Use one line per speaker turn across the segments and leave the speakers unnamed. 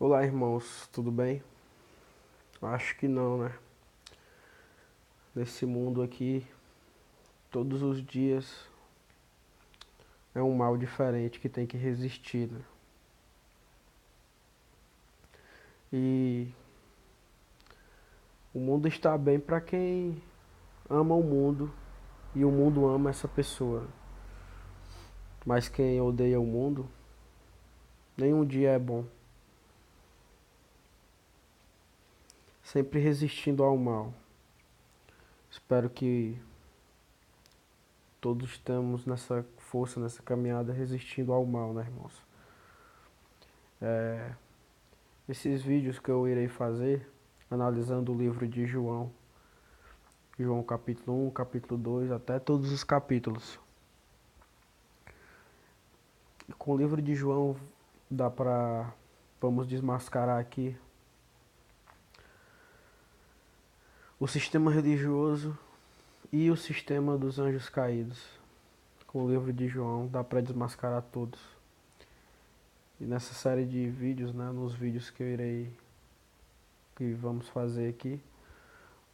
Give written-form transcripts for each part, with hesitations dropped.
Olá, irmãos, tudo bem? Acho que não, né? Nesse mundo aqui, todos os dias é um mal diferente que tem que resistir, né? E o mundo está bem para quem ama o mundo e o mundo ama essa pessoa. Mas quem odeia o mundo, nenhum dia é bom. Sempre resistindo ao mal. Espero que todos estamos nessa força, nessa caminhada, resistindo ao mal, né, irmãos? Esses vídeos que eu irei fazer, analisando o livro de João, João capítulo 1, capítulo 2, até todos os capítulos. Com o livro de João vamos desmascarar aqui o sistema religioso e o sistema dos anjos caídos. Com o livro de João dá para desmascarar todos. E nessa série de vídeos, né, nos vídeos que vamos fazer aqui,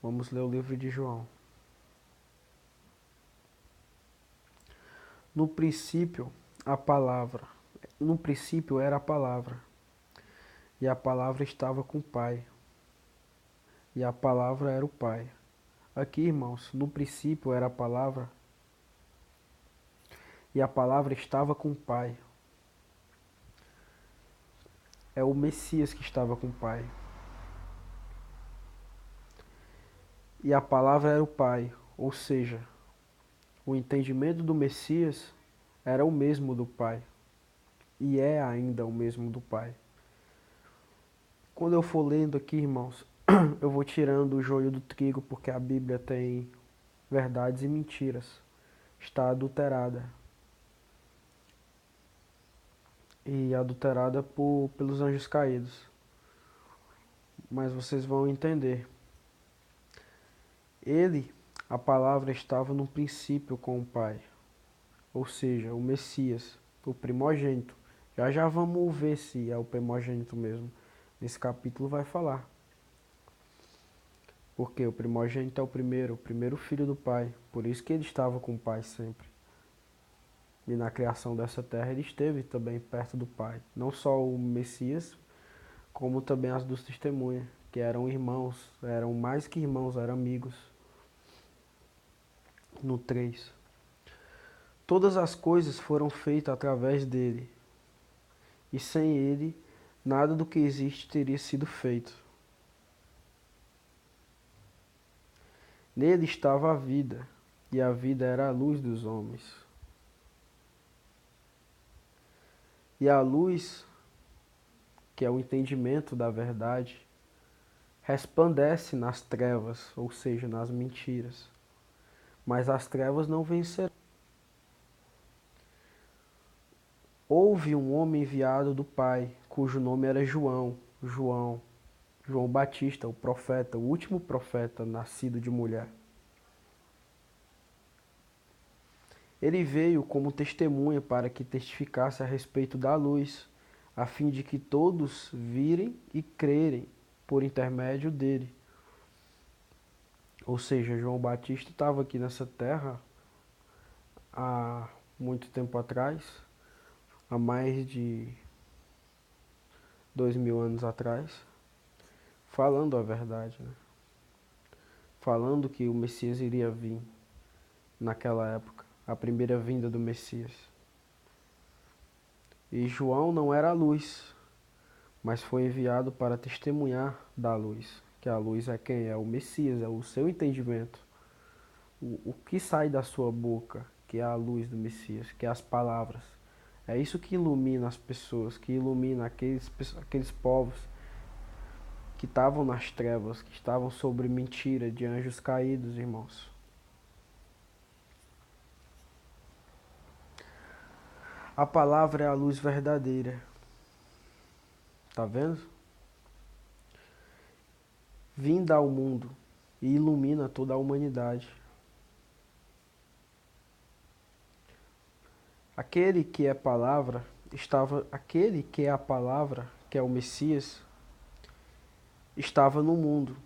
vamos ler o livro de João. No princípio, a palavra. No princípio era a palavra, e a palavra estava com o Pai, e a palavra era o Pai. Aqui, irmãos, no princípio era a palavra, e a palavra estava com o Pai. É o Messias que estava com o Pai. E a palavra era o Pai, ou seja, o entendimento do Messias era o mesmo do Pai, e é ainda o mesmo do Pai. Quando eu for lendo aqui, irmãos, eu vou tirando o joio do trigo, porque a Bíblia tem verdades e mentiras. Está adulterada. E adulterada pelos anjos caídos. Mas vocês vão entender. Ele, a palavra, estava no princípio com o Pai. Ou seja, o Messias, o primogênito. Já já vamos ver se é o primogênito mesmo. Nesse capítulo vai falar. Porque o primogênito é o primeiro filho do Pai. Por isso que ele estava com o Pai sempre. E na criação dessa terra ele esteve também perto do Pai. Não só o Messias, como também as duas testemunhas, que eram irmãos, eram mais que irmãos, eram amigos. No 3. Todas as coisas foram feitas através dele, e sem ele, nada do que existe teria sido feito. Nele estava a vida, e a vida era a luz dos homens. E a luz, que é o entendimento da verdade, resplandece nas trevas, ou seja, nas mentiras. Mas as trevas não vencerão. Houve um homem enviado do Pai, cujo nome era João Batista, o profeta, o último profeta nascido de mulher. Ele veio como testemunha para que testificasse a respeito da luz, a fim de que todos virem e crerem por intermédio dele. Ou seja, João Batista estava aqui nessa terra há muito tempo atrás, há mais de 2000 anos atrás, falando a verdade, né? Falando que o Messias iria vir naquela época, a primeira vinda do Messias. E João não era a luz, mas foi enviado para testemunhar da luz, que a luz é quem? É o Messias, é o seu entendimento. O que sai da sua boca, que é a luz do Messias, que é as palavras. É isso que ilumina as pessoas, que ilumina aqueles povos que estavam nas trevas, que estavam sobre mentira de anjos caídos, irmãos. A palavra é a luz verdadeira. Tá vendo? Vinda ao mundo e ilumina toda a humanidade. Aquele que é a palavra que é o Messias, estava no mundo.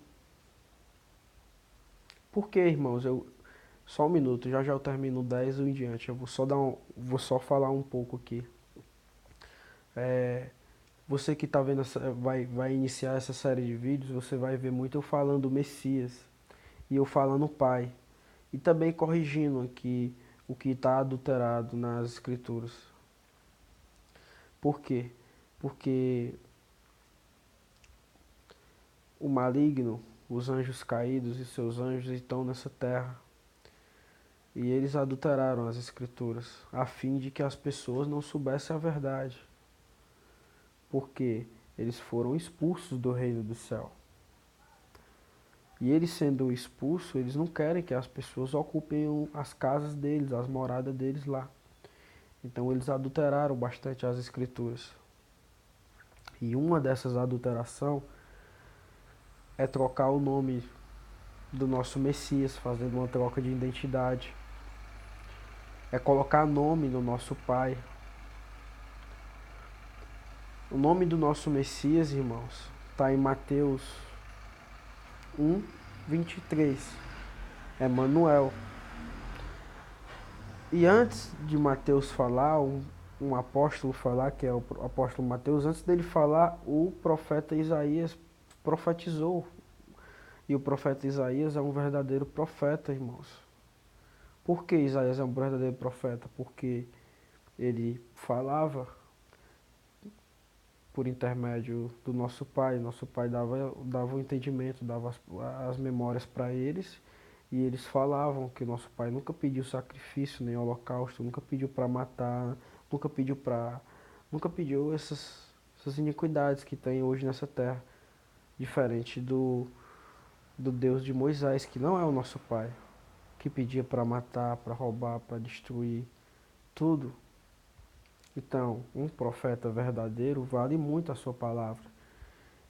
Por quê, irmãos? Só um minuto, já já eu termino 10 ou em diante. Eu vou só falar um pouco aqui. Você que está vendo vai iniciar essa série de vídeos, você vai ver muito eu falando Messias e eu falando Pai. E também corrigindo aqui o que está adulterado nas Escrituras. Por quê? Porque o maligno, os anjos caídos e seus anjos estão nessa terra. E eles adulteraram as Escrituras, a fim de que as pessoas não soubessem a verdade. Porque eles foram expulsos do reino do céu. E eles sendo expulsos, eles não querem que as pessoas ocupem as casas deles, as moradas deles lá. Então eles adulteraram bastante as Escrituras. E uma dessas adulterações é trocar o nome do nosso Messias, fazendo uma troca de identidade. É colocar nome no nosso Pai. O nome do nosso Messias, irmãos, está em Mateus 1:23. É Manuel. E antes de Mateus falar, um apóstolo falar, que é o apóstolo Mateus, antes dele falar, o profeta Isaías profetizou. E o profeta Isaías é um verdadeiro profeta, irmãos. Por que Isaías é um verdadeiro profeta? Porque ele falava por intermédio do nosso pai. Nosso pai dava o entendimento, dava as memórias para eles. E eles falavam que nosso pai nunca pediu sacrifício, nem holocausto, nunca pediu para matar, nunca pediu essas iniquidades que tem hoje nessa terra. Diferente do Deus de Moisés, que não é o nosso pai, que pedia para matar, para roubar, para destruir tudo. Então, um profeta verdadeiro vale muito a sua palavra.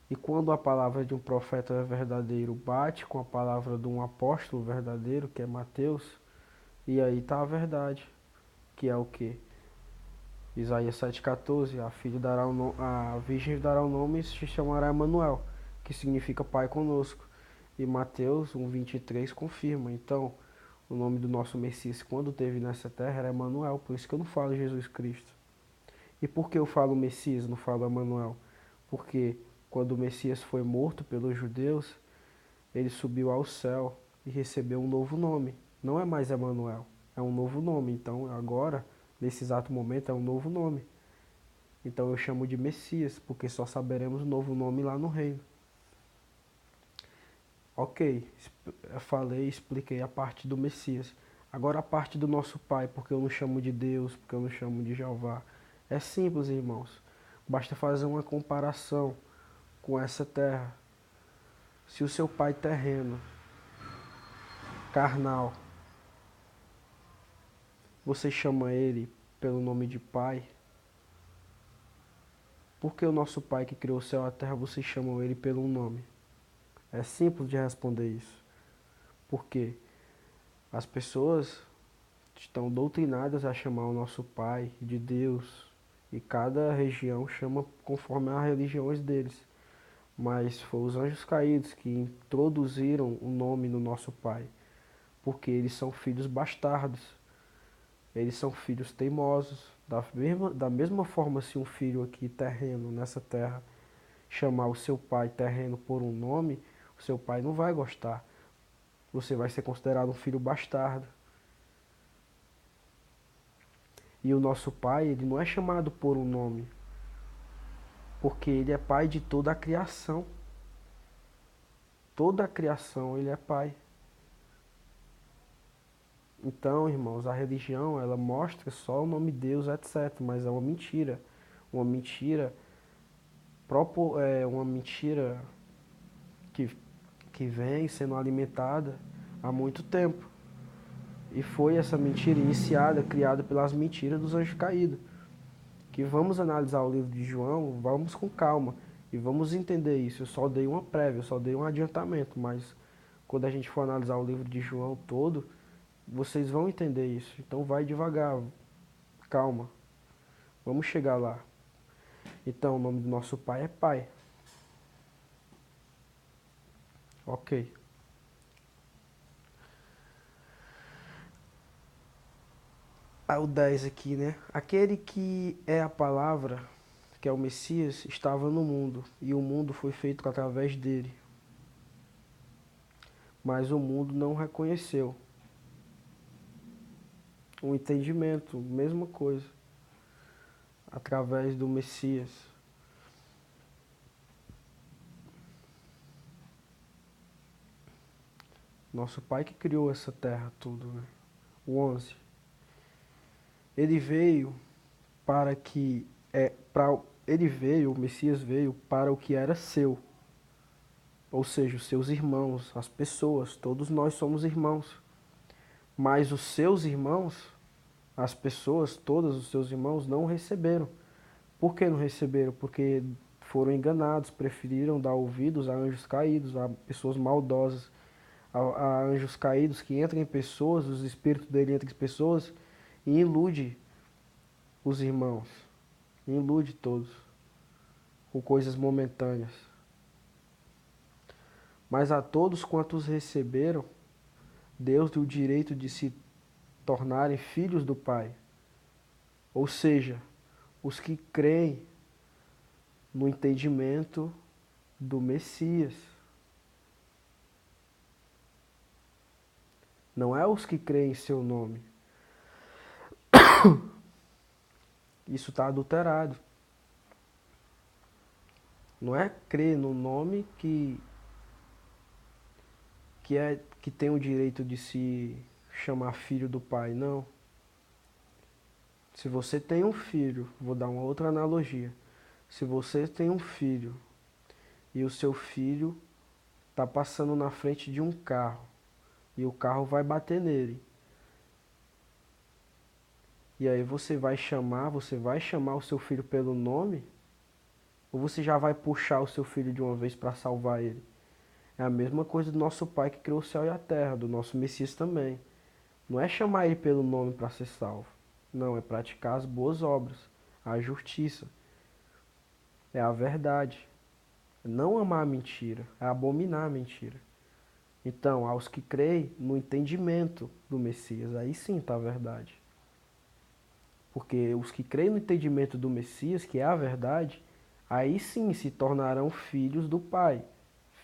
E quando a palavra de um profeta verdadeiro bate com a palavra de um apóstolo verdadeiro, que é Mateus, e aí está a verdade, que é o que? Isaías 7,14, a virgem dará o nome e se chamará Emanuel, que significa Pai conosco. E Mateus 1:23 confirma. Então, o nome do nosso Messias, quando teve nessa terra, era Emanuel, por isso que eu não falo Jesus Cristo. E por que eu falo Messias, não falo Emanuel? Porque quando o Messias foi morto pelos judeus, ele subiu ao céu e recebeu um novo nome. Não é mais Emanuel, é um novo nome. Então agora, nesse exato momento, é um novo nome. Então eu chamo de Messias, porque só saberemos o novo nome lá no reino. Ok, eu falei, expliquei a parte do Messias. Agora a parte do nosso Pai, porque eu não chamo de Deus, porque eu não chamo de Jeová. É simples, irmãos. Basta fazer uma comparação com essa terra. Se o seu pai terreno, carnal, você chama ele pelo nome de pai, por que o nosso pai que criou o céu e a terra, vocês chamam ele pelo nome? É simples de responder isso. Porque as pessoas estão doutrinadas a chamar o nosso pai de Deus, e cada região chama conforme as religiões deles. Mas foram os anjos caídos que introduziram o nome no nosso pai, porque eles são filhos bastardos, eles são filhos teimosos. Da mesma forma, se um filho aqui terreno, nessa terra, chamar o seu pai terreno por um nome, o seu pai não vai gostar. Você vai ser considerado um filho bastardo. E o nosso pai, ele não é chamado por um nome, porque ele é pai de toda a criação. Toda a criação ele é pai. Então, irmãos, a religião, ela mostra só o nome de Deus, etc. Mas é uma mentira. Uma mentira, uma mentira que, que vem sendo alimentada há muito tempo. E foi essa mentira iniciada, criada pelas mentiras dos anjos caídos. Que vamos analisar o livro de João, vamos com calma. E vamos entender isso. Eu só dei uma prévia, eu só dei um adiantamento. Mas quando a gente for analisar o livro de João todo, vocês vão entender isso. Então vai devagar, calma. Vamos chegar lá. Então, o nome do nosso pai é Pai. Ok. Ah, o 10 aqui, né? Aquele que é a palavra, que é o Messias, estava no mundo, e o mundo foi feito através dele. Mas o mundo não o reconheceu. O entendimento, mesma coisa, através do Messias. Nosso Pai que criou essa terra tudo, né? O 11. Ele veio para que ele veio, o Messias veio para o que era seu, ou seja, os seus irmãos, as pessoas, todos nós somos irmãos. Mas os seus irmãos, as pessoas, todos os seus irmãos não receberam. Por que não receberam? Porque foram enganados, preferiram dar ouvidos a anjos caídos, a pessoas maldosas, a anjos caídos que entram em pessoas, os espíritos dele entram em pessoas e ilude os irmãos, ilude todos com coisas momentâneas. Mas a todos quantos receberam, Deus deu o direito de se tornarem filhos do Pai. Ou seja, os que creem no entendimento do Messias. Não é os que creem em seu nome. Isso está adulterado. Não é crer no nome que tem o direito de se chamar filho do Pai, não. Se você tem um filho, vou dar uma outra analogia. Se você tem um filho e o seu filho está passando na frente de um carro e o carro vai bater nele. E aí você vai chamar o seu filho pelo nome? Ou você já vai puxar o seu filho de uma vez para salvar ele? É a mesma coisa do nosso Pai que criou o céu e a terra, do nosso Messias também. Não é chamar ele pelo nome para ser salvo. Não, é praticar as boas obras, a justiça, é a verdade. É não amar a mentira, é abominar a mentira. Então, aos que creem no entendimento do Messias, aí sim está a verdade. Porque os que creem no entendimento do Messias, que é a verdade, aí sim se tornarão filhos do Pai.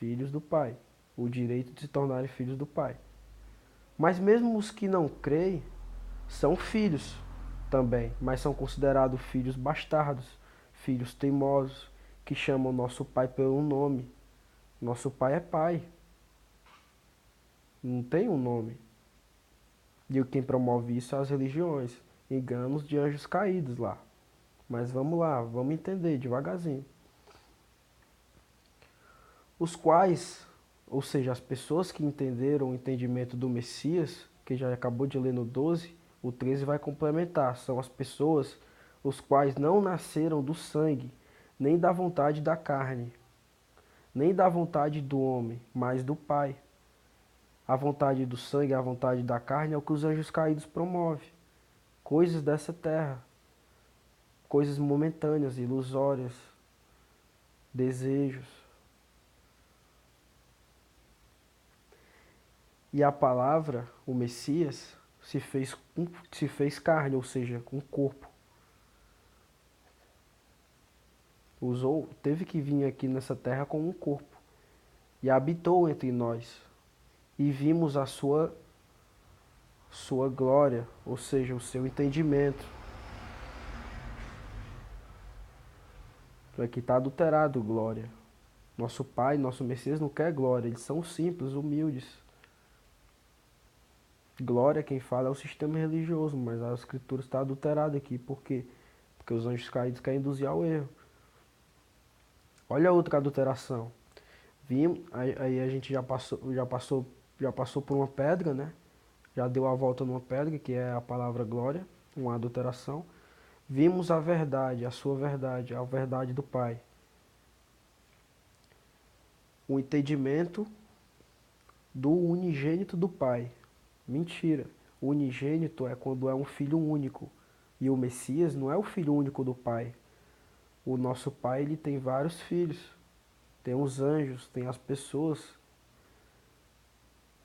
Filhos do Pai. O direito de se tornarem filhos do Pai. Mas mesmo os que não creem são filhos também, mas são considerados filhos bastardos, filhos teimosos, que chamam nosso pai pelo nome. Nosso pai é pai, não tem um nome. E quem promove isso são as religiões, enganos de anjos caídos lá. Mas vamos lá, vamos entender devagarzinho. Os quais, ou seja, as pessoas que entenderam o entendimento do Messias, que já acabou de ler no 12, o 13 vai complementar. São as pessoas os quais não nasceram do sangue, nem da vontade da carne, nem da vontade do homem, mas do Pai. A vontade do sangue, a vontade da carne é o que os anjos caídos promovem. Coisas dessa terra, coisas momentâneas, ilusórias, desejos. E a palavra, o Messias, se fez carne, ou seja, com corpo. Teve que vir aqui nessa terra com um corpo. E habitou entre nós. E vimos a sua glória, ou seja, o seu entendimento. Aqui está adulterado glória. Nosso Pai, nosso Messias não quer glória, eles são simples, humildes. Glória, quem fala é o sistema religioso, mas a escritura está adulterada aqui. Por quê? Porque os anjos caídos querem induzir ao erro. Olha a outra adulteração. Aí a gente já passou por uma pedra, né? Já deu a volta numa pedra, que é a palavra glória, uma adulteração. Vimos a verdade, a sua verdade, a verdade do Pai. O entendimento do unigênito do Pai. Mentira. O unigênito é quando é um filho único. E o Messias não é o filho único do Pai. O nosso Pai, ele tem vários filhos. Tem os anjos, tem as pessoas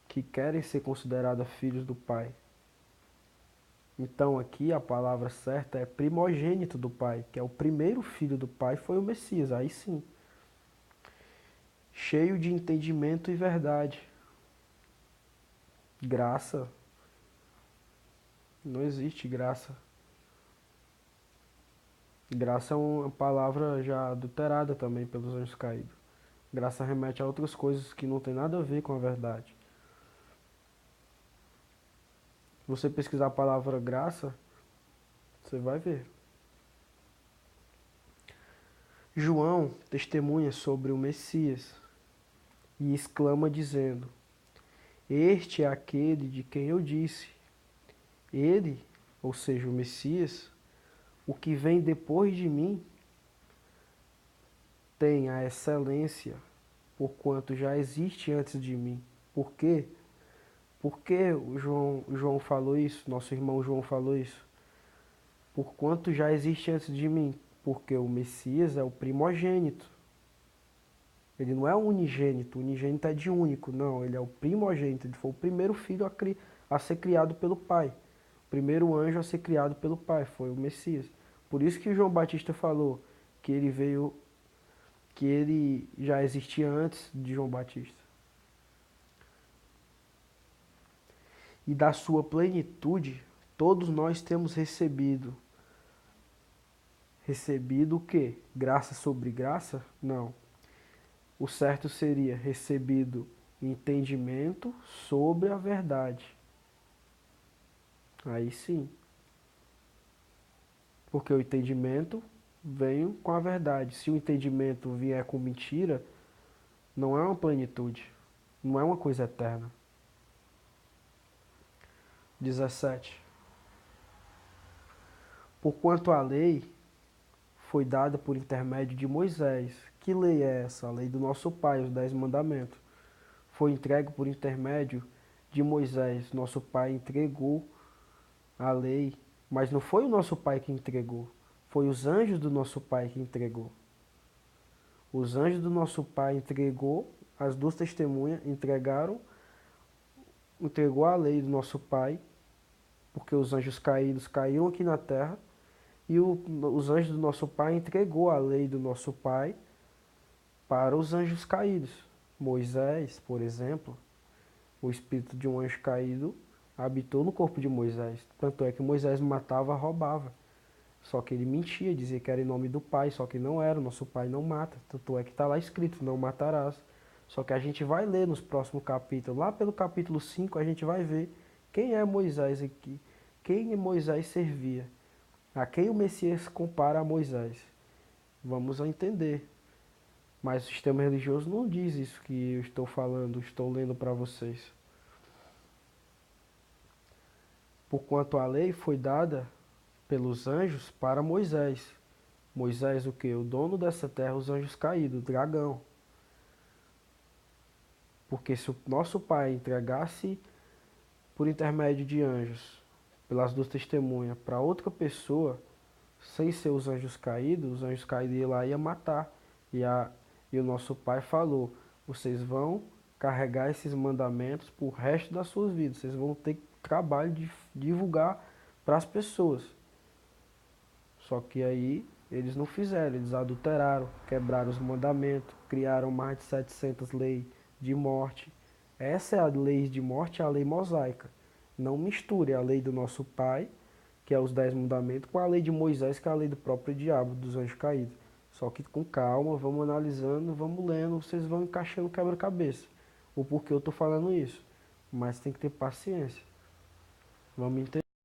que querem ser consideradas filhos do Pai. Então aqui a palavra certa é primogênito do Pai, que é o primeiro filho do Pai, foi o Messias, aí sim. Cheio de entendimento e verdade. Graça, não existe graça. Graça é uma palavra já adulterada também pelos anjos caídos. Graça remete a outras coisas que não tem nada a ver com a verdade. Se você pesquisar a palavra graça, você vai ver. João testemunha sobre o Messias e exclama dizendo: Este é aquele de quem eu disse. Ele, ou seja, o Messias, o que vem depois de mim, tem a excelência, porquanto já existe antes de mim. Por quê? Por que o João falou isso? Nosso irmão João falou isso? Porquanto já existe antes de mim. Porque o Messias é o primogênito. Ele não é o unigênito. O unigênito é de único. Não, ele é o primogênito. Ele foi o primeiro filho a ser criado pelo Pai. O primeiro anjo a ser criado pelo Pai. Foi o Messias. Por isso que João Batista falou que ele veio, que ele já existia antes de João Batista. E da sua plenitude, todos nós temos recebido. Recebido o quê? Graça sobre graça? Não. O certo seria recebido entendimento sobre a verdade. Aí sim. Porque o entendimento vem com a verdade. Se o entendimento vier com mentira, não é uma plenitude. Não é uma coisa eterna. 17. Porquanto a lei foi dada por intermédio de Moisés. Que lei é essa? A lei do nosso Pai, os 10 mandamentos. Foi entregue por intermédio de Moisés. Nosso Pai entregou a lei, mas não foi o nosso Pai que entregou. Foi os anjos do nosso Pai que entregou. Os anjos do nosso Pai entregou, as duas testemunhas entregou a lei do nosso Pai, porque os anjos caídos caíram aqui na terra, e os anjos do nosso Pai entregou a lei do nosso Pai para os anjos caídos. Moisés, por exemplo, o espírito de um anjo caído habitou no corpo de Moisés. Tanto é que Moisés matava, roubava. Só que ele mentia, dizia que era em nome do Pai, só que não era, o nosso Pai não mata. Tanto é que está lá escrito, não matarás. Só que a gente vai ler nos próximos capítulos, lá pelo capítulo 5, a gente vai ver quem é Moisés aqui, quem Moisés servia, a quem o Messias compara a Moisés. Vamos entender. Mas o sistema religioso não diz isso que eu estou falando, estou lendo para vocês. Porquanto a lei foi dada pelos anjos para Moisés. Moisés o que? O dono dessa terra, os anjos caídos, o dragão. Porque se o nosso Pai entregasse por intermédio de anjos, pelas duas testemunhas, para outra pessoa, sem ser os anjos caídos iam lá e iam matar. E o nosso Pai falou, vocês vão carregar esses mandamentos pro resto das suas vidas. Vocês vão ter trabalho de divulgar para as pessoas. Só que aí eles não fizeram, eles adulteraram, quebraram os mandamentos, criaram mais de 700 leis de morte. Essa é a lei de morte, a lei mosaica. Não misture a lei do nosso Pai, que é os 10 mandamentos, com a lei de Moisés, que é a lei do próprio diabo, dos anjos caídos. Só que com calma, vamos analisando, vamos lendo, vocês vão encaixando quebra-cabeça. O porquê eu estou falando isso. Mas tem que ter paciência. Vamos entender.